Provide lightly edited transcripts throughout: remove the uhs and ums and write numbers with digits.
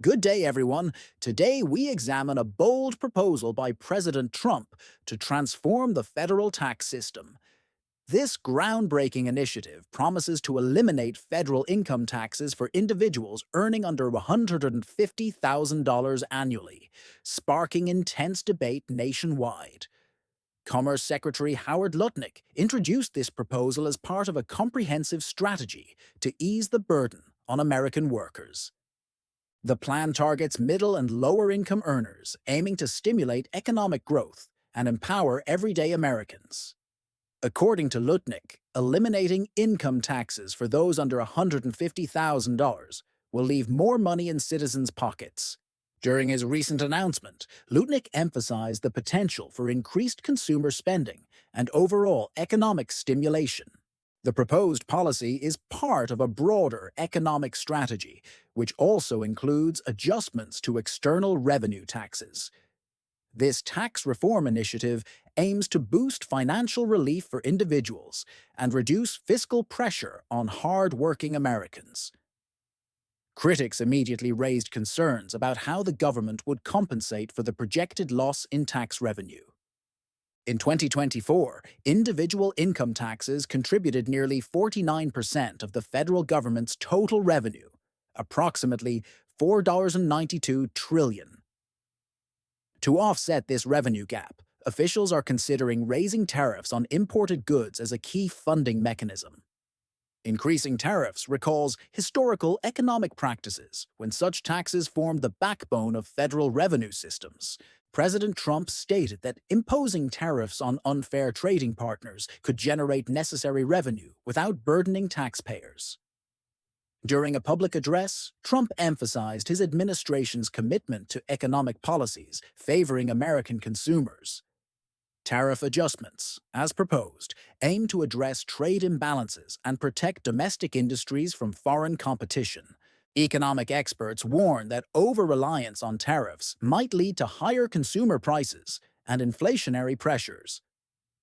Good day, everyone. Today we examine a bold proposal by President Trump to transform the federal tax system. This groundbreaking initiative promises to eliminate federal income taxes for individuals earning under $150,000 annually, sparking intense debate nationwide. Commerce Secretary Howard Lutnick introduced this proposal as part of a comprehensive strategy to ease the burden on American workers. The plan targets middle and lower income earners, aiming to stimulate economic growth and empower everyday Americans. According to Lutnick, eliminating income taxes for those under $150,000 will leave more money in citizens' pockets. During his recent announcement, Lutnick emphasized the potential for increased consumer spending and overall economic stimulation. The proposed policy is part of a broader economic strategy, which also includes adjustments to external revenue taxes. This tax reform initiative aims to boost financial relief for individuals and reduce fiscal pressure on hard-working Americans. Critics immediately raised concerns about how the government would compensate for the projected loss in tax revenue. In 2024, individual income taxes contributed nearly 49% of the federal government's total revenue, approximately $4.92 trillion. To offset this revenue gap, officials are considering raising tariffs on imported goods as a key funding mechanism. Increasing tariffs recalls historical economic practices when such taxes formed the backbone of federal revenue systems. President Trump stated that imposing tariffs on unfair trading partners could generate necessary revenue without burdening taxpayers. During a public address, Trump emphasized his administration's commitment to economic policies favoring American consumers. Tariff adjustments, as proposed, aim to address trade imbalances and protect domestic industries from foreign competition. Economic experts warn that over-reliance on tariffs might lead to higher consumer prices and inflationary pressures.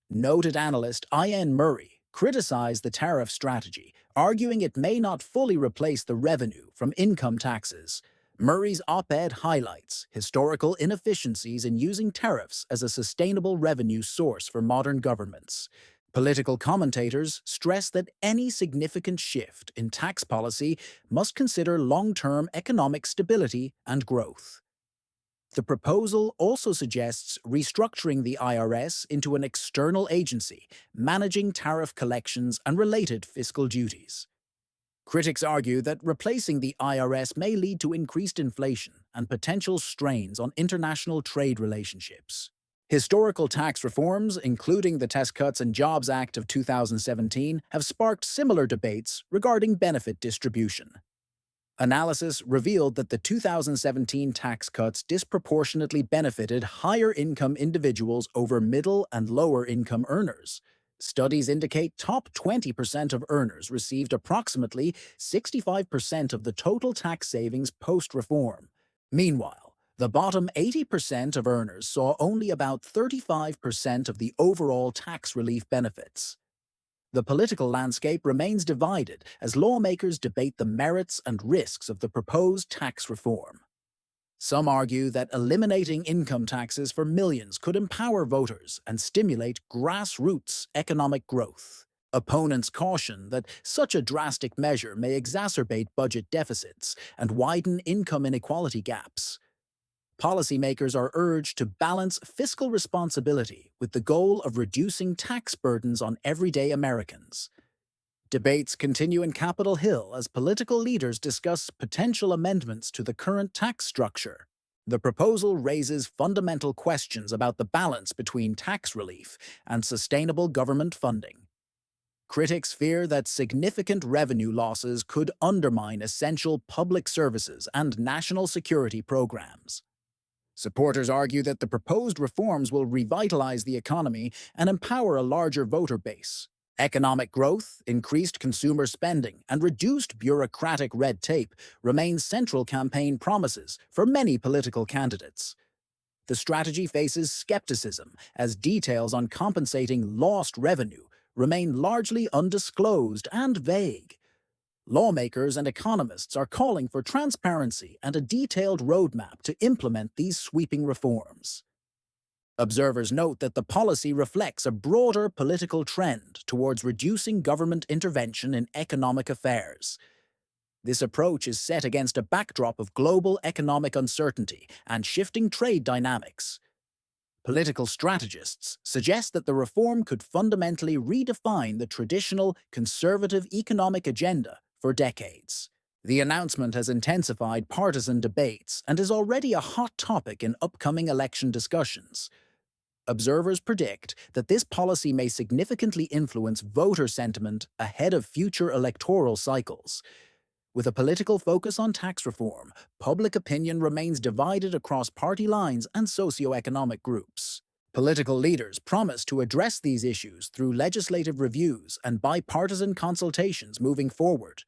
Noted analyst Ian Murray criticized the tariff strategy, arguing it may not fully replace the revenue from income taxes. Murray's op-ed highlights historical inefficiencies in using tariffs as a sustainable revenue source for modern governments. Political commentators stress that any significant shift in tax policy must consider long-term economic stability and growth. The proposal also suggests restructuring the IRS into an external agency, managing tariff collections and related fiscal duties. Critics argue that replacing the IRS may lead to increased inflation and potential strains on international trade relationships. Historical tax reforms, including the Tax Cuts and Jobs Act of 2017, have sparked similar debates regarding benefit distribution. Analysis revealed that the 2017 tax cuts disproportionately benefited higher-income individuals over middle and lower-income earners. Studies indicate top 20% of earners received approximately 65% of the total tax savings post-reform. Meanwhile, the bottom 80% of earners saw only about 35% of the overall tax relief benefits. The political landscape remains divided as lawmakers debate the merits and risks of the proposed tax reform. Some argue that eliminating income taxes for millions could empower voters and stimulate grassroots economic growth. Opponents caution that such a drastic measure may exacerbate budget deficits and widen income inequality gaps. Policymakers are urged to balance fiscal responsibility with the goal of reducing tax burdens on everyday Americans. Debates continue in Capitol Hill as political leaders discuss potential amendments to the current tax structure. The proposal raises fundamental questions about the balance between tax relief and sustainable government funding. Critics fear that significant revenue losses could undermine essential public services and national security programs. Supporters argue that the proposed reforms will revitalize the economy and empower a larger voter base. Economic growth, increased consumer spending, and reduced bureaucratic red tape remain central campaign promises for many political candidates. The strategy faces skepticism as details on compensating lost revenue remain largely undisclosed and vague. Lawmakers and economists are calling for transparency and a detailed roadmap to implement these sweeping reforms. Observers note that the policy reflects a broader political trend towards reducing government intervention in economic affairs. This approach is set against a backdrop of global economic uncertainty and shifting trade dynamics. Political strategists suggest that the reform could fundamentally redefine the traditional conservative economic agenda for decades. The announcement has intensified partisan debates and is already a hot topic in upcoming election discussions. Observers predict that this policy may significantly influence voter sentiment ahead of future electoral cycles. With a political focus on tax reform, public opinion remains divided across party lines and socioeconomic groups. Political leaders promise to address these issues through legislative reviews and bipartisan consultations moving forward.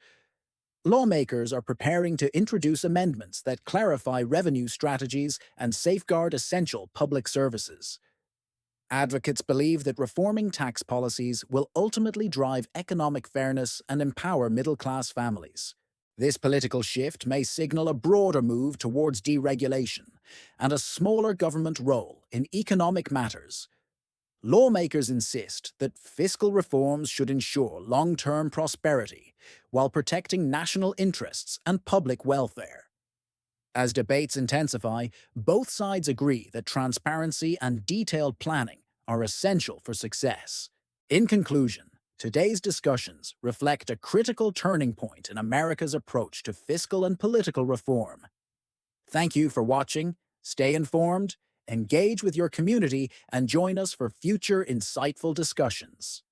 Lawmakers are preparing to introduce amendments that clarify revenue strategies and safeguard essential public services. Advocates believe that reforming tax policies will ultimately drive economic fairness and empower middle-class families. This political shift may signal a broader move towards deregulation and a smaller government role in economic matters. Lawmakers insist that fiscal reforms should ensure long-term prosperity while protecting national interests and public welfare. As debates intensify, both sides agree that transparency and detailed planning are essential for success. In conclusion, today's discussions reflect a critical turning point in America's approach to fiscal and political reform. Thank you for watching. Stay informed, engage with your community, and join us for future insightful discussions.